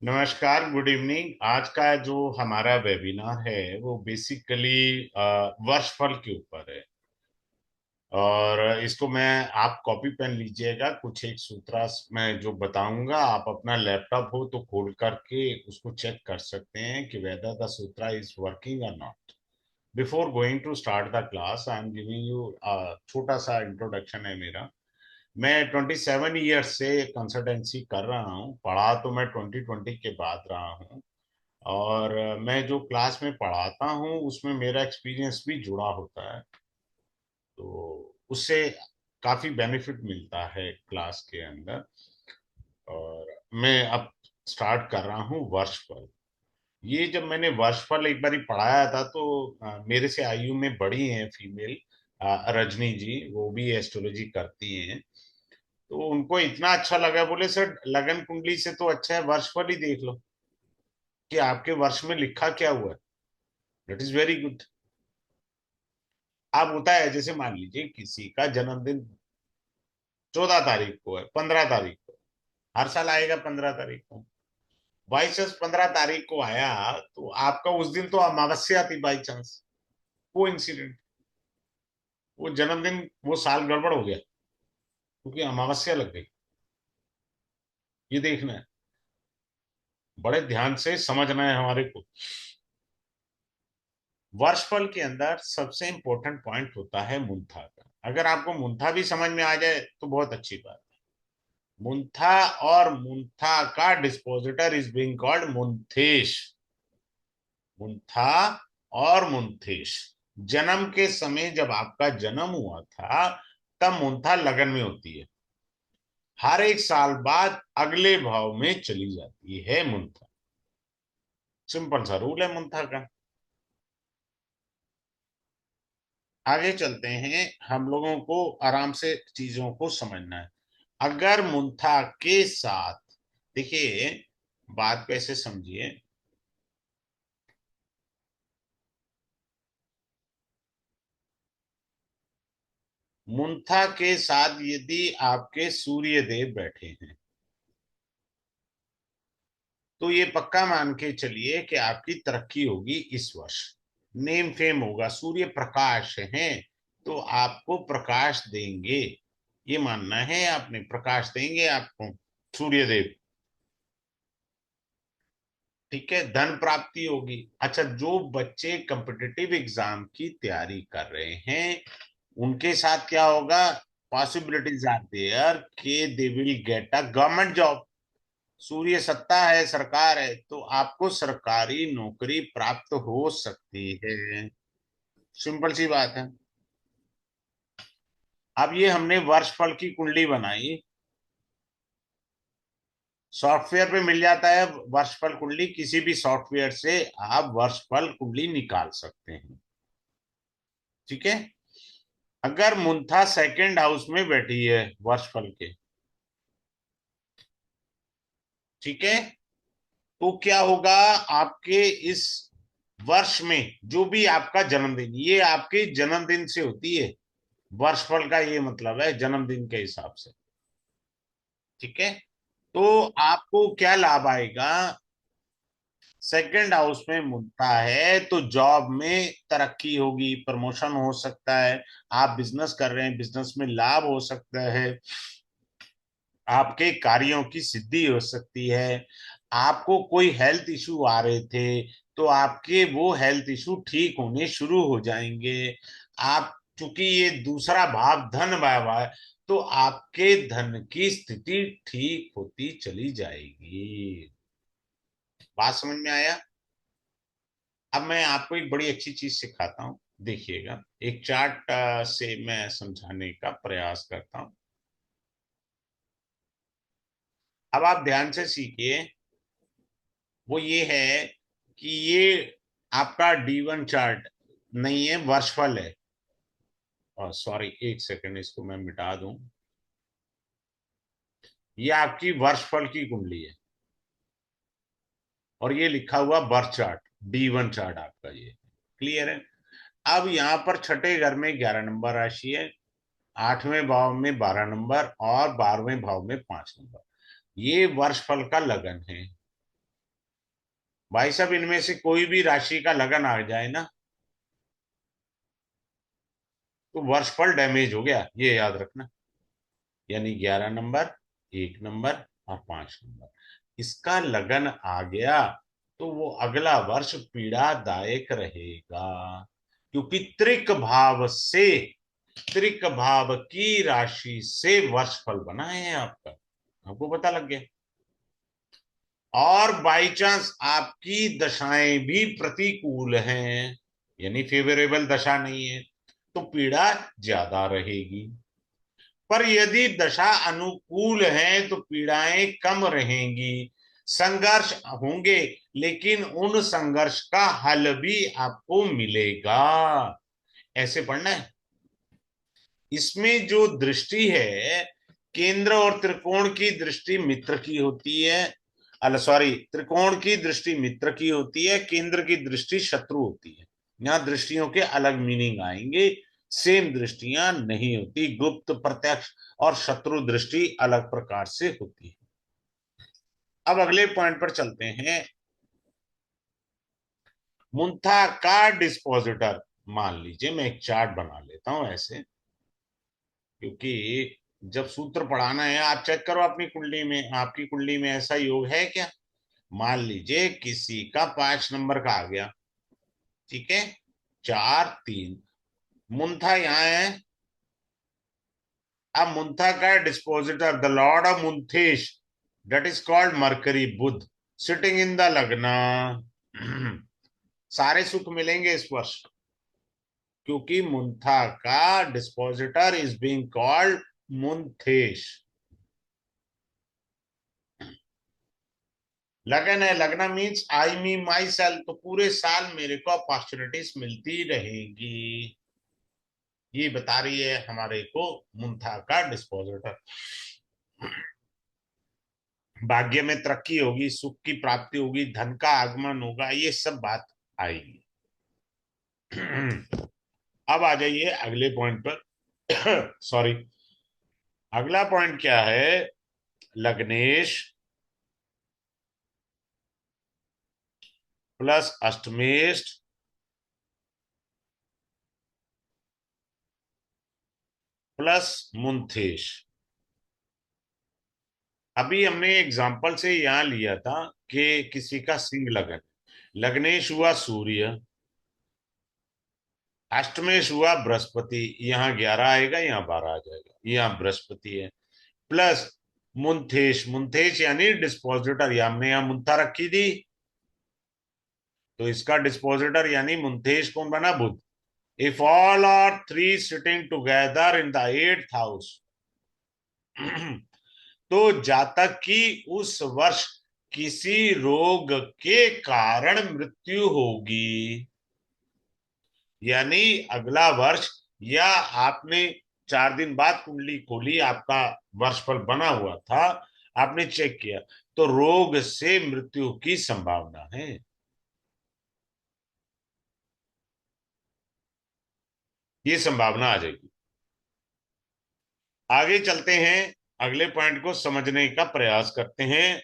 नमस्कार, good evening. आज का जो हमारा वेबिनार है वो बेसिकली वर्षफल के ऊपर है। और इसको मैं आप कॉपी पेन लीजिएगा। कुछ एक सूत्र मैं जो बताऊंगा, आप अपना लैपटॉप हो तो खोल करके उसको चेक कर सकते हैं कि वेदर द सूत्र इज वर्किंग और नॉट। Before going to start the class, I am giving you छोटा सा इंट्रोडक्शन है मेरा। मैं 27 ईयर्स से कंसल्टेंसी कर रहा हूँ। पढ़ा तो मैं 2020 के बाद रहा हूँ। और मैं जो क्लास में पढ़ाता हूँ उसमें मेरा एक्सपीरियंस भी जुड़ा होता है, तो उससे काफी बेनिफिट मिलता है क्लास के अंदर। और मैं अब स्टार्ट कर रहा हूँ वर्षफल। ये जब मैंने वर्षफल एक बार पढ़ाया था तो मेरे से आयु में बड़ी हैं फीमेल, रजनी जी, वो भी एस्ट्रोलॉजी करती हैं। तो उनको इतना अच्छा लगा, बोले सर लगन कुंडली से तो अच्छा है वर्षफल ही देख लो कि आपके वर्ष में लिखा क्या हुआ है। That is very good. अब होता है जैसे मान लीजिए किसी का जन्मदिन 14 तारीख को है, 15 तारीख को, हर साल आएगा 15 तारीख को। बाई चांस 15 तारीख को आया तो आपका उस दिन तो अमावस्या थी, बाई चांस, वो इंसिडेंट, वो जन्मदिन, वो साल गड़बड़ हो गया क्योंकि अमावस्या लग गई। ये देखना है, बड़े ध्यान से समझना है हमारे को। वर्षफल के अंदर सबसे इंपॉर्टेंट पॉइंट होता है मुंथा का। अगर आपको मुंथा भी समझ में आ जाए तो बहुत अच्छी बात। मुंथा और मुंथा का डिस्पोजिटर इज बीइंग कॉल्ड मुंथेश। मुंथा और मुंथेश, जन्म के समय जब आपका जन्म हुआ था तब मुंथा लगन में होती है। हर एक साल बाद अगले भाव में चली जाती है मुंथा। सिंपल सा रूल है मुंथा का। आगे चलते हैं, हम लोगों को आराम से चीजों को समझना है। अगर मुंथा के साथ, देखिए बात को ऐसे समझिए, मुंथा के साथ यदि आपके सूर्य देव बैठे हैं तो ये पक्का मान के चलिए कि आपकी तरक्की होगी इस वर्ष। नेम फेम होगा, सूर्य प्रकाश है तो आपको प्रकाश देंगे। ये मानना है आपने, प्रकाश देंगे आपको सूर्य देव। ठीक है, धन प्राप्ति होगी। अच्छा, जो बच्चे कॉम्पिटिटिव एग्जाम की तैयारी कर रहे हैं उनके साथ क्या होगा? पॉसिबिलिटीज आर देयर कि they will get a government job. सूर्य सत्ता है, सरकार है, तो आपको सरकारी नौकरी प्राप्त हो सकती है। सिंपल सी बात है। अब ये हमने वर्षफल की कुंडली बनाई, सॉफ्टवेयर पे मिल जाता है वर्षफल कुंडली। किसी भी सॉफ्टवेयर से आप वर्षफल कुंडली निकाल सकते हैं। ठीक है। अगर मुंथा सेकंड हाउस में बैठी है वर्षफल के, ठीक है, तो क्या होगा? आपके इस वर्ष में जो भी आपका जन्मदिन, ये आपके जन्मदिन से होती है। वर्षफल का ये मतलब है जन्मदिन के हिसाब से। ठीक है। तो आपको क्या लाभ आएगा? सेकंड हाउस में मुद्दा है तो जॉब में तरक्की होगी, प्रमोशन हो सकता है। आप बिजनेस कर रहे हैं, बिजनेस में लाभ हो सकता है। आपके कार्यों की सिद्धि हो सकती है। आपको कोई हेल्थ इशू आ रहे थे तो आपके वो हेल्थ इशू ठीक होने शुरू हो जाएंगे। आप, चूंकि ये दूसरा भाव धन भाव है, तो आपके धन की स्थिति ठीक होती चली जाएगी। बात समझ में आया? अब मैं आपको एक बड़ी अच्छी चीज सिखाता हूँ, देखिएगा। एक चार्ट से मैं समझाने का प्रयास करता हूँ। अब आप ध्यान से सीखिए। वो ये है कि ये आपका D1 चार्ट नहीं है, वर्षफल है। और सॉरी, एक सेकंड, इसको मैं मिटा दूं। ये आपकी वर्षफल की कुंडली है और ये लिखा हुआ बर्थ चार्ट, D1 चार्ट आपका ये। क्लियर है? अब यहाँ पर छठे घर में 11 नंबर राशि है, आठवें भाव में 12 नंबर और 12वें भाव में 5 नंबर। ये वर्षफल का लगन है। भाई साहब इनमें से कोई भी राशि का लगन आ जाए ना तो वर्षफल डैमेज हो गया, ये याद रखना। यानी 11 नंबर, 1 नंबर और 5 नंबर, इसका लगन आ गया तो वो अगला वर्ष पीड़ादायक रहेगा, क्योंकि त्रिक भाव की राशि से वर्षफल बना है आपका, आपको पता लग गया। और बाई चांस आपकी दशाएं भी प्रतिकूल हैं, यानी फेवरेबल दशा नहीं है, तो पीड़ा ज्यादा रहेगी। पर यदि दशा अनुकूल है तो पीड़ाएं कम रहेंगी, संघर्ष होंगे, लेकिन उन संघर्ष का हल भी आपको मिलेगा। ऐसे पढ़ना है। इसमें जो दृष्टि है, केंद्र और त्रिकोण की दृष्टि मित्र की होती है, अल सॉरी, त्रिकोण की दृष्टि मित्र की होती है, केंद्र की दृष्टि शत्रु होती है। यहाँ दृष्टियों के अलग मीनिंग आएंगे, सेम दृष्टियां नहीं होती, गुप्त, प्रत्यक्ष और शत्रु दृष्टि अलग प्रकार से होती है। अब अगले पॉइंट पर चलते हैं। मुंथा का डिस्पोजिटर, मान लीजिए मैं एक चार्ट बना लेता हूं ऐसे, क्योंकि जब सूत्र पढ़ाना है, आप चेक करो अपनी कुंडली में, आपकी कुंडली में ऐसा योग है क्या। मान लीजिए किसी का 5 नंबर का आ गया, ठीक है, 4 3, मुंथा यहाँ है। अब मुंथा का डिस्पोजिटर द लॉर्ड ऑफ मुंथेश, that is called मरकरी, बुध, सिटिंग इन द लग्न। सारे सुख मिलेंगे इस वर्ष, क्योंकि मुंथा का डिस्पोजिटर इज बीइंग कॉल्ड मुंथेश। लगन है, लगना means I me my self, तो पूरे साल मेरे को अपॉर्चुनिटीज मिलती रहेंगी, ये बता रही है हमारे को मुंथा का डिस्पोजिटर। भाग्य में तरक्की होगी, सुख की प्राप्ति होगी, धन का आगमन होगा, ये सब बात आएगी। अब आ जाइए अगले पॉइंट पर। सॉरी, अगला पॉइंट क्या है, लग्नेश प्लस अष्टमेश प्लस मुंथेश। अभी हमने एग्जाम्पल से यहां लिया था कि किसी का सिंह लगन, लग्नेश हुआ सूर्य, अष्टमेश हुआ बृहस्पति, यहाँ 11 आएगा, यहाँ 12 आ जाएगा, यहाँ बृहस्पति है, प्लस मुंथेश, मुंथेश यानी डिस्पोजिटर, या हमने यहाँ मुंथा रखी थी, तो इसका डिस्पोजिटर यानी मुंथेश कौन बना, बुध। If all are three sitting together in the 8th house, तो जातक की उस वर्ष किसी रोग के कारण मृत्यु होगी। यानी अगला वर्ष, या आपने 4 दिन बाद कुंडली खोली, आपका वर्षफल बना हुआ था, आपने चेक किया, तो रोग से मृत्यु की संभावना है। ये संभावना आ जाएगी। आगे चलते हैं, अगले पॉइंट को समझने का प्रयास करते हैं।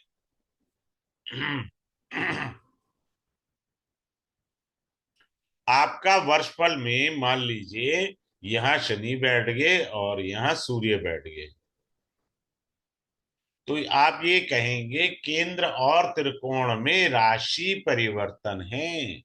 आपका वर्षफल में मान लीजिए यहां शनि बैठ गए और यहां सूर्य बैठ गए, तो आप ये कहेंगे केंद्र और त्रिकोण में राशि परिवर्तन है,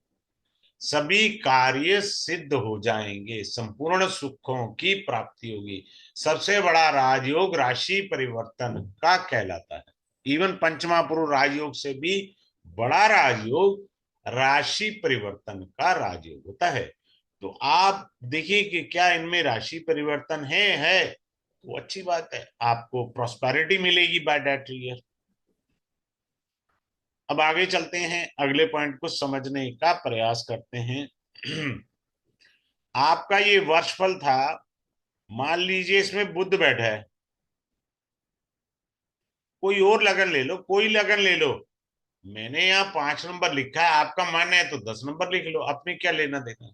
सभी कार्य सिद्ध हो जाएंगे, संपूर्ण सुखों की प्राप्ति होगी। सबसे बड़ा राजयोग राशि परिवर्तन का कहलाता है। इवन पंचमा पुरुष राजयोग से भी बड़ा राजयोग राशि परिवर्तन का राजयोग होता है। तो आप देखिए कि क्या इनमें राशि परिवर्तन है तो अच्छी बात है, आपको प्रॉस्पेरिटी मिलेगी बाय दैट ईयर। अब आगे चलते हैं, अगले पॉइंट को समझने का प्रयास करते हैं। आपका ये वर्षफल था, मान लीजिए इसमें बुध बैठा है, कोई और लगन ले लो, कोई लगन ले लो, मैंने यहाँ 5 नंबर लिखा है, आपका मन है तो 10 नंबर लिख लो, अपने क्या लेना देना।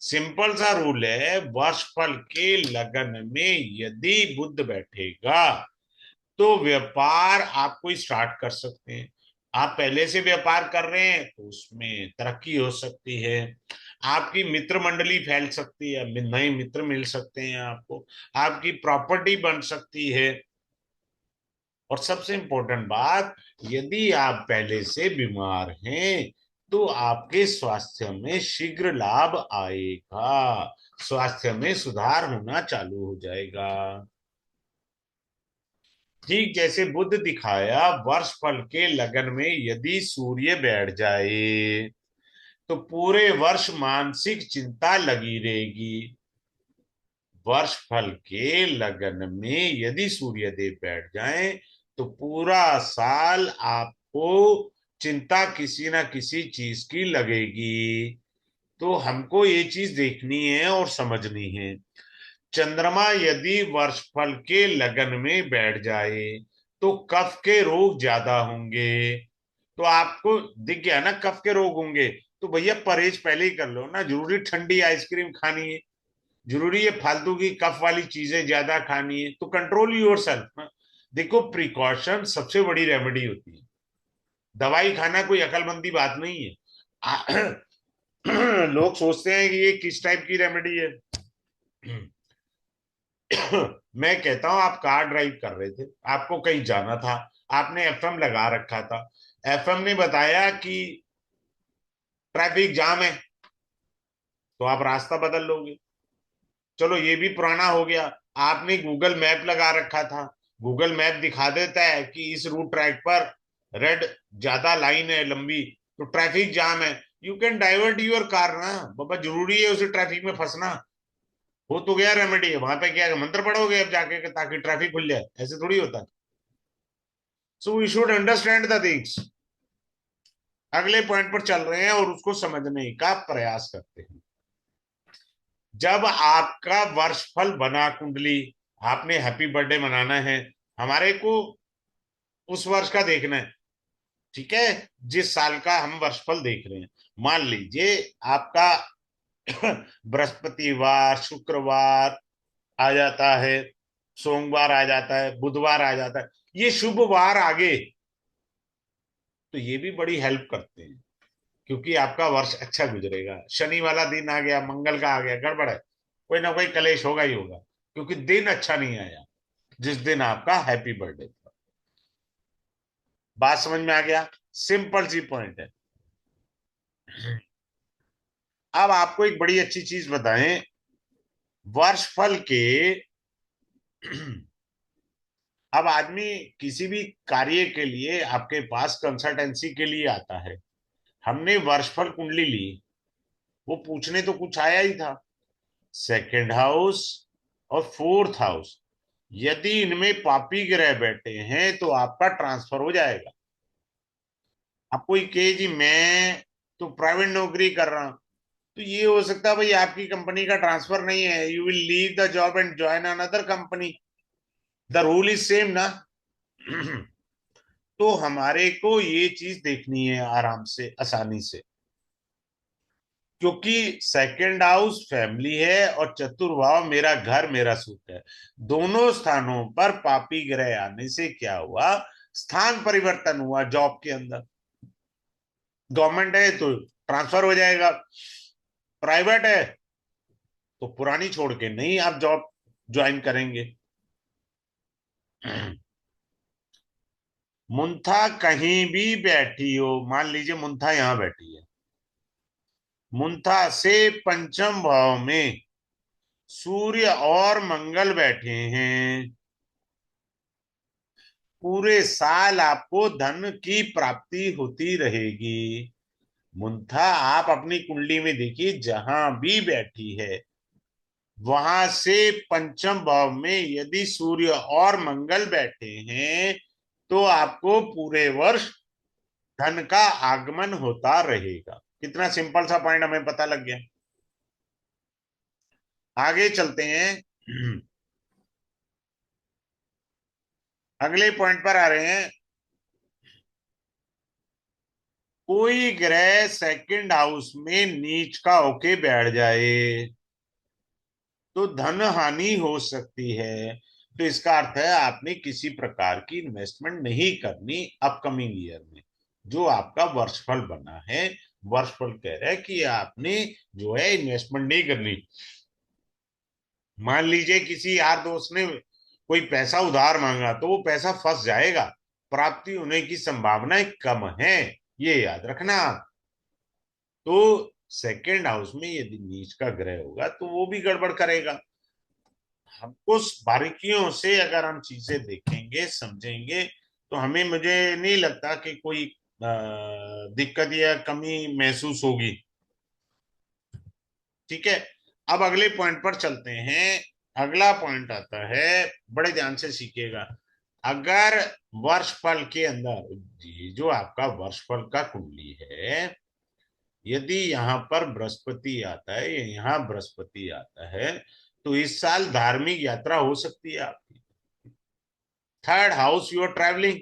सिंपल सा रूल है, वर्षफल के लगन में यदि बुध बैठेगा तो व्यापार आप कोई स्टार्ट कर सकते हैं, आप पहले से व्यापार कर रहे हैं तो उसमें तरक्की हो सकती है, आपकी मित्र मंडली फैल सकती है, नए मित्र मिल सकते हैं आपको, आपकी प्रॉपर्टी बन सकती है। और सबसे इंपॉर्टेंट बात, यदि आप पहले से बीमार हैं तो आपके स्वास्थ्य में शीघ्र लाभ आएगा, स्वास्थ्य में सुधार होना चालू हो जाएगा। ठीक जैसे बुध दिखाया, वर्ष फल के लगन में यदि सूर्य बैठ जाए तो पूरे वर्ष मानसिक चिंता लगी रहेगी। वर्ष फल के लगन में यदि सूर्य देव बैठ जाएं तो पूरा साल आपको चिंता किसी ना किसी चीज की लगेगी। तो हमको ये चीज देखनी है और समझनी है। चंद्रमा यदि वर्षफल के लगन में बैठ जाए तो कफ के रोग ज्यादा होंगे। तो आपको दिख गया ना कफ के रोग होंगे, तो भैया परहेज पहले ही कर लो ना, जरूरी ठंडी आइसक्रीम खानी है, जरूरी है फालतू की कफ वाली चीजें ज्यादा खानी है, तो कंट्रोल योर सेल्फ। देखो, प्रिकॉशन सबसे बड़ी रेमेडी होती है। दवाई खाना कोई अकलमंदी बात नहीं है। लोग सोचते हैं कि ये किस टाइप की रेमेडी है। मैं कहता हूं, आप कार ड्राइव कर रहे थे, आपको कहीं जाना था, आपने एफएम लगा रखा था, एफएम ने बताया कि ट्रैफिक जाम है, तो आप रास्ता बदल लोगे। चलो ये भी पुराना हो गया, आपने गूगल मैप लगा रखा था, गूगल मैप दिखा देता है कि इस रूट ट्रैक पर रेड ज्यादा लाइन है लंबी, तो ट्रैफिक जाम है। You can divert your car ना बाबा, जरूरी है उसे ट्रैफिक में फंसना? हो तो गया रेमेडी है, वहां पे क्या मंत्र पढ़ोगे अब जाके ताकि ट्रैफिक खुल जाए? ऐसे थोड़ी होता है। So we should understand the things. अगले पॉइंट पर चल रहे हैं और उसको समझने का प्रयास करते हैं। जब आपका वर्षफल बना कुंडली, आपने हैप्पी बर्थडे मनाना है, हमारे को उस वर्ष का देखना है, ठीक है, जिस साल का हम वर्षफल देख रहे हैं। मान लीजिए आपका बृहस्पतिवार, शुक्रवार आ जाता है, सोमवार आ जाता है, बुधवार आ जाता है, ये शुभ वार आगे, तो ये भी बड़ी हेल्प करते हैं, क्योंकि आपका वर्ष अच्छा गुजरेगा। शनि वाला दिन आ गया, मंगल का आ गया, गड़बड़ है, कोई ना कोई कलेश होगा ही होगा, क्योंकि दिन अच्छा नहीं आया जिस दिन आपका हैप्पी बर्थडे था। बात समझ में आ गया? सिंपल सी पॉइंट है। अब आपको एक बड़ी अच्छी चीज बताएं, वर्षफल के अब आदमी किसी भी कार्य के लिए आपके पास कंसल्टेंसी के लिए आता है। हमने वर्षफल कुंडली ली, वो पूछने तो कुछ आया ही था, सेकंड हाउस और फोर्थ हाउस, यदि इनमें पापी ग्रह बैठे हैं तो आपका ट्रांसफर हो जाएगा। आप कोई कहे जी मैं तो प्राइवेट नौकरी कर रहा हूं, तो ये हो सकता है भाई आपकी कंपनी का ट्रांसफर नहीं है, you will leave the job and join another company, the rule is same ना। तो हमारे को ये चीज देखनी है आराम से, आसानी से, क्योंकि सेकंड हाउस फैमिली है और चतुर्भाव मेरा घर मेरा सुख है। दोनों स्थानों पर पापी ग्रह आने से क्या हुआ, स्थान परिवर्तन हुआ जॉब के अंदर। गवर्नमेंट है तो ट्रांसफर हो जाएगा, प्राइवेट है तो पुरानी छोड़ के नहीं आप जॉब ज्वाइन करेंगे। मुंथा कहीं भी बैठी हो, मान लीजिए मुंथा यहां बैठी है, मुंथा से पंचम भाव में सूर्य और मंगल बैठे हैं, पूरे साल आपको धन की प्राप्ति होती रहेगी। मुंथा आप अपनी कुंडली में देखिए, जहां भी बैठी है वहां से पंचम भाव में यदि सूर्य और मंगल बैठे हैं तो आपको पूरे वर्ष धन का आगमन होता रहेगा। कितना सिंपल सा पॉइंट हमें पता लग गया। आगे चलते हैं, अगले पॉइंट पर आ रहे हैं। कोई ग्रह सेकंड हाउस में नीच का होके बैठ जाए तो धन हानि हो सकती है। तो इसका अर्थ है आपने किसी प्रकार की इन्वेस्टमेंट नहीं करनी अपकमिंग ईयर में। जो आपका वर्षफल बना है, वर्षफल कह रहा है कि आपने जो है इन्वेस्टमेंट नहीं करनी। मान लीजिए किसी यार दोस्त ने कोई पैसा उधार मांगा तो वो पैसा फंस जाएगा, प्राप्ति होने की संभावनाएं कम है, ये याद रखना आप। तो सेकेंड हाउस में यदि नीच का ग्रह होगा तो वो भी गड़बड़ करेगा। हमको बारीकियों से अगर हम चीजें देखेंगे समझेंगे तो हमें, मुझे नहीं लगता कि कोई दिक्कत या कमी महसूस होगी। ठीक है, अब अगले पॉइंट पर चलते हैं। अगला पॉइंट आता है, बड़े ध्यान से सीखिएगा। अगर वर्षफल के अंदर, ये जो आपका वर्षफल का कुंडली है, यदि यहाँ पर बृहस्पति आता है या यहाँ बृहस्पति आता है तो इस साल धार्मिक यात्रा हो सकती है आपकी। Third house you are travelling,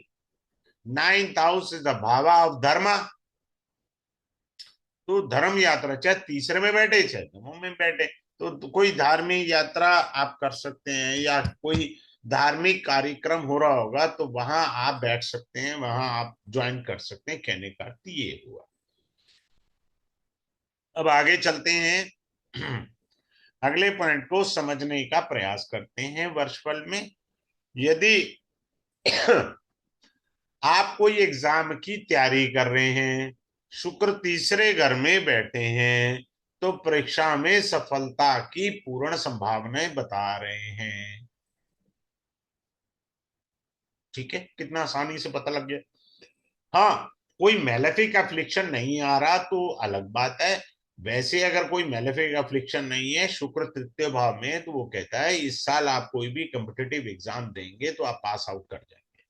ninth house is the भावा ऑफ धर्मा। तो धर्म यात्रा चाहे तीसरे में बैठे चाहे नवम में बैठे, तो कोई धार्मिक यात्रा आप कर सकते हैं, या कोई धार्मिक कार्यक्रम हो रहा होगा तो वहां आप बैठ सकते हैं, वहां आप ज्वाइन कर सकते हैं। कहने का अर्थ ये हुआ। अब आगे चलते हैं। अगले पॉइंट को समझने का प्रयास करते हैं। वर्षफल में यदि आप कोई एग्जाम की तैयारी कर रहे हैं, शुक्र तीसरे घर में बैठे हैं, तो परीक्षा में सफलता की पूर्ण संभावनाएं बता रहे हैं। ठीक है, कितना आसानी से पता लग गया। हाँ, कोई मेलेफिक एफ्लिक्शन नहीं आ रहा तो अलग बात है। वैसे अगर कोई मेलेफिक एफ्लिक्शन नहीं है, शुक्र तृतीय भाव में, तो वो कहता है इस साल आप कोई भी कम्पिटिटिव एग्जाम देंगे तो आप पास आउट कर जाएंगे।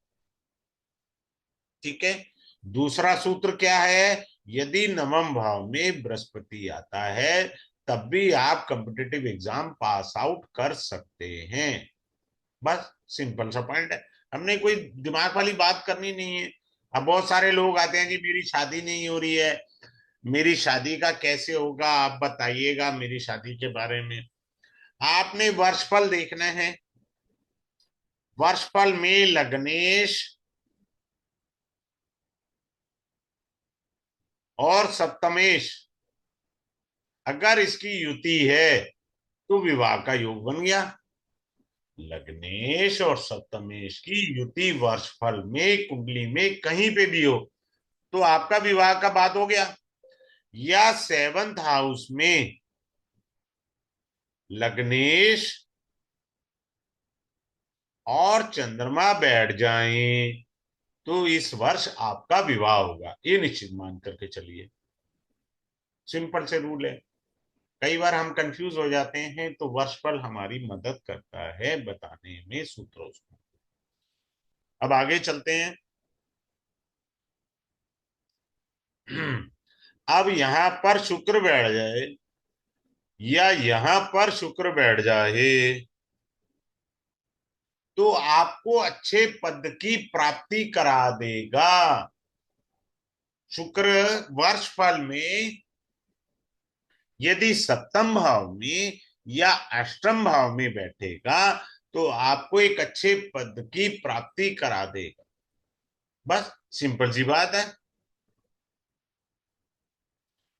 ठीक है, दूसरा सूत्र क्या है? यदि नवम भाव में बृहस्पति आता है तब भी आप कम्पिटिटिव एग्जाम पास आउट कर सकते हैं। बस सिंपल सा पॉइंट है, हमने कोई दिमाग वाली बात करनी नहीं है। अब बहुत सारे लोग आते हैं कि मेरी शादी नहीं हो रही है, मेरी शादी का कैसे होगा, आप बताइएगा मेरी शादी के बारे में। आपने वर्षफल देखना है। वर्षफल में लग्नेश और सप्तमेश अगर इसकी युति है तो विवाह का योग बन गया। लग्नेश और सप्तमेश की युति वर्षफल में कुंडली में कहीं पे भी हो तो आपका विवाह का बात हो गया। या सेवंथ हाउस में लग्नेश और चंद्रमा बैठ जाएं तो इस वर्ष आपका विवाह होगा, ये निश्चित मान करके चलिए। सिंपल से रूल है। कई बार हम कंफ्यूज हो जाते हैं तो वर्षफल हमारी मदद करता है बताने में सूत्रों को। अब आगे चलते हैं। अब यहां पर शुक्र बैठ जाए या यहां पर शुक्र बैठ जाए तो आपको अच्छे पद की प्राप्ति करा देगा। शुक्र वर्षफल में यदि सप्तम भाव में या अष्टम भाव में बैठेगा तो आपको एक अच्छे पद की प्राप्ति करा देगा। बस सिंपल सी बात है।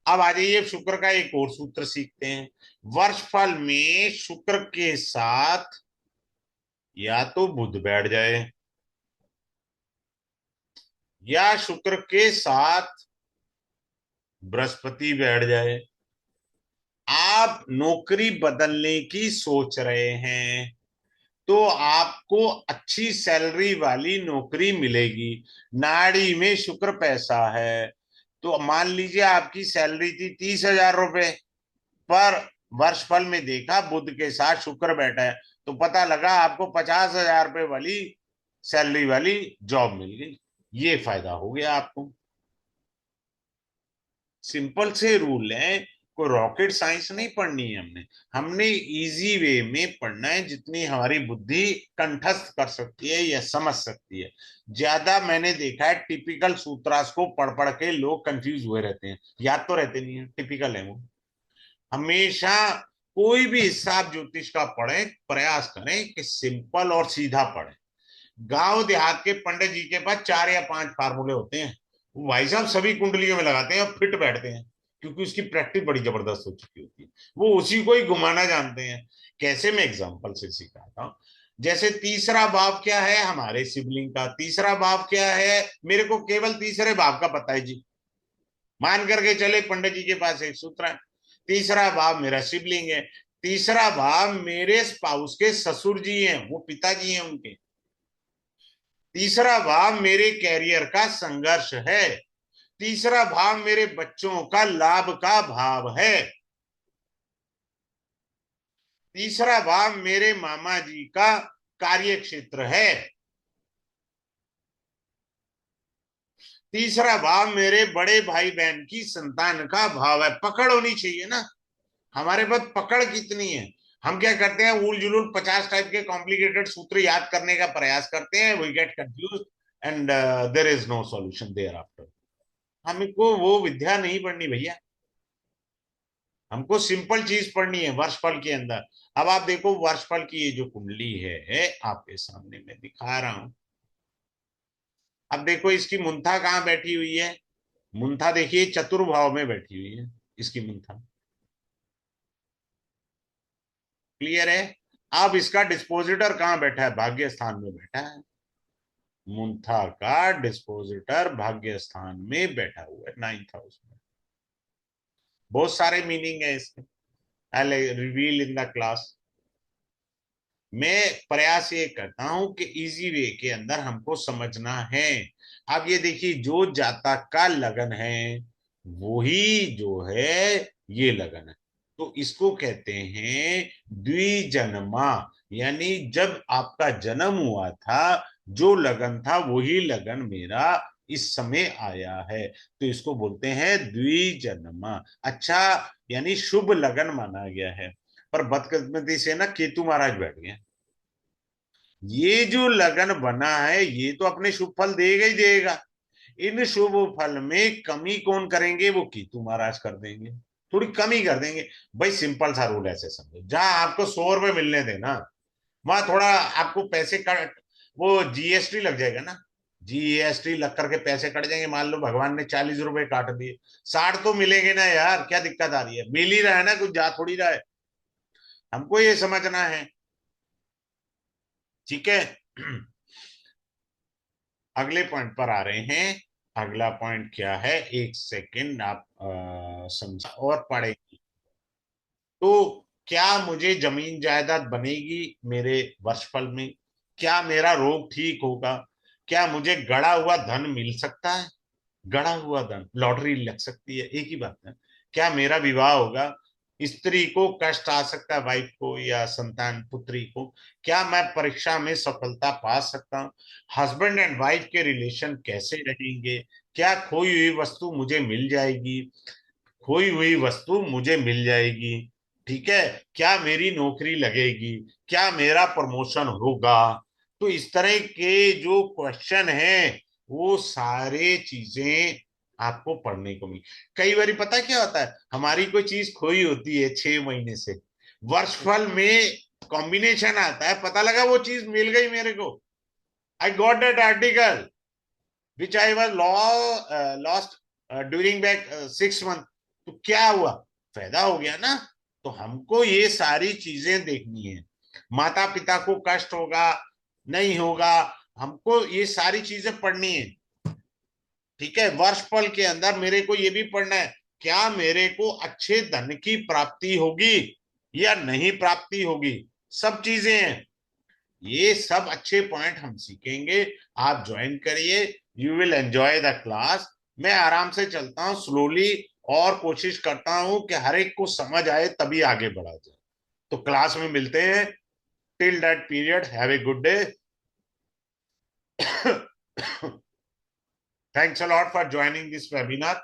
अब आ जाइए शुक्र का एक और सूत्र सीखते हैं। वर्षफल में शुक्र के साथ या तो बुध बैठ जाए या शुक्र के साथ बृहस्पति बैठ जाए, आप नौकरी बदलने की सोच रहे हैं तो आपको अच्छी सैलरी वाली नौकरी मिलेगी। नाड़ी में शुक्र पैसा है, तो मान लीजिए आपकी सैलरी थी 30,000 रुपए, पर वर्षफल में देखा बुध के साथ शुक्र बैठा है तो पता लगा आपको 50,000 रुपए वाली सैलरी वाली जॉब मिल गई। ये फायदा हो गया आपको। सिंपल से रूल है, कोई रॉकेट साइंस नहीं पढ़नी है हमने। हमने इजी वे में पढ़ना है जितनी हमारी बुद्धि कंठस्थ कर सकती है या समझ सकती है। ज्यादा मैंने देखा है टिपिकल सूत्रास को पढ़ पढ़ के लोग कंफ्यूज हुए रहते हैं, याद तो रहते नहीं है, टिपिकल है वो। हमेशा कोई भी हिसाब ज्योतिष का पढ़े, प्रयास करें कि सिंपल और सीधा पढ़े। गांव देहात के पंडित जी के पास 4 या 5 फार्मूले होते हैं, भाई साहब सभी कुंडलियों में लगाते हैं और फिट बैठते हैं, क्योंकि उसकी प्रैक्टिस बड़ी जबरदस्त हो चुकी होती है, वो उसी को ही घुमाना जानते हैं। कैसे, मैं एग्जांपल से सिखाता हूँ। जैसे तीसरा भाव क्या है हमारे सिबलिंग का, तीसरा भाव क्या है, मेरे को केवल तीसरे भाव का पता है जी। मान करके चले पंडित जी के पास एक सूत्र है, तीसरा भाव मेरा सिबलिंग है, तीसरा भाव मेरे स्पाउस के ससुर जी हैं, वो पिताजी हैं उनके, तीसरा भाव मेरे कैरियर का संघर्ष है, तीसरा भाव मेरे बच्चों का लाभ का भाव है, तीसरा भाव मेरे मामा जी का कार्य क्षेत्र है, तीसरा भाव मेरे बड़े भाई बहन की संतान का भाव है। पकड़ होनी चाहिए ना, हमारे पास पकड़ कितनी है। हम क्या करते हैं, उल जुलूल 50 टाइप के कॉम्प्लिकेटेड सूत्र याद करने का प्रयास करते हैं, we get confuse and there is no solution there after. हमको वो विद्या नहीं पढ़नी भैया, हमको सिंपल चीज पढ़नी है वर्षफल के अंदर। अब आप देखो वर्षफल की ये जो कुंडली है आपके सामने मैं दिखा रहा हूं। अब देखो इसकी मुंथा कहाँ बैठी हुई है, मुंथा देखिए चतुर्भाव में बैठी हुई है इसकी मुंथा, क्लियर है। अब इसका डिस्पोजिटर कहाँ बैठा है, भाग्य स्थान में बैठा है। मुंथा का डिस्पोजिटर भाग्य स्थान में बैठा हुआ है 9th हाउस में। बहुत सारे मीनिंग है इसके, I reveal in the class. मैं प्रयास ये करता हूं कि इजी वे के अंदर हमको समझना है। अब ये देखिए जो जातक का लगन है वो ही जो है ये लगन है, तो इसको कहते हैं द्विजन्मा, यानी जब आपका जन्म हुआ था जो लगन था वही लगन मेरा इस समय आया है, तो इसको बोलते हैं द्विजन्मा। अच्छा, यानी शुभ लगन माना गया है। पर बदकिस्मती से ना केतु महाराज बैठ गए, ये जो लगन बना है ये तो अपने शुभ फल देगा ही देगा, इन शुभ फल में कमी कौन करेंगे, वो केतु महाराज कर देंगे, थोड़ी कमी कर देंगे। भाई सिंपल सा रूल ऐसे समझो, जहां आपको 100 रुपए मिलने देना वहां थोड़ा आपको पैसे कट, वो जीएसटी लग जाएगा ना, जीएसटी लग करके पैसे कट जाएंगे। मान लो भगवान ने 40 रुपए काट दिए, 60 तो मिलेंगे ना यार, क्या दिक्कत आ रही है, मिल ही रहा है ना, कुछ जा थोड़ी रहा है। हमको ये समझना है, ठीक है। अगले पॉइंट पर आ रहे हैं। अगला पॉइंट क्या है, एक सेकंड आप समझा और पढ़ेंगे। तो क्या मुझे जमीन जायदाद बनेगी मेरे वर्षफल में, क्या मेरा रोग ठीक होगा, क्या मुझे गड़ा हुआ धन मिल सकता है, गड़ा हुआ धन, लॉटरी लग सकती है, एक ही बात है। क्या मेरा विवाह होगा, स्त्री को कष्ट आ सकता है, वाइफ को या संतान पुत्री को, क्या मैं परीक्षा में सफलता पा सकता हूँ, हस्बैंड एंड वाइफ के रिलेशन कैसे रहेंगे, क्या खोई हुई वस्तु मुझे मिल जाएगी, खोई हुई वस्तु मुझे मिल जाएगी, ठीक है, क्या मेरी नौकरी लगेगी, क्या मेरा प्रमोशन होगा। तो इस तरह के जो क्वेश्चन है वो सारे चीजें आपको पढ़ने को मिली। कई बार पता क्या होता है, हमारी कोई चीज खोई होती है 6 महीने से, वर्षफल में कॉम्बिनेशन आता है, पता लगा वो चीज मिल गई मेरे को, I got that article which I was lost during back 6 month. तो क्या हुआ, फायदा हो गया ना। तो हमको ये सारी चीजें देखनी है, माता पिता को कष्ट होगा नहीं होगा, हमको ये सारी चीजें पढ़नी है, ठीक है। वर्षफल के अंदर मेरे को ये भी पढ़ना है, क्या मेरे को अच्छे धन की प्राप्ति होगी या नहीं प्राप्ति होगी, सब चीजें हैं। ये सब अच्छे पॉइंट हम सीखेंगे, आप ज्वाइन करिए, you will enjoy the class. मैं आराम से चलता हूँ स्लोली, और कोशिश करता हूं कि हर एक को समझ आए तभी आगे बढ़ा जाए। तो क्लास में मिलते हैं, till that period have a good day. Thanks a lot for joining this webinar.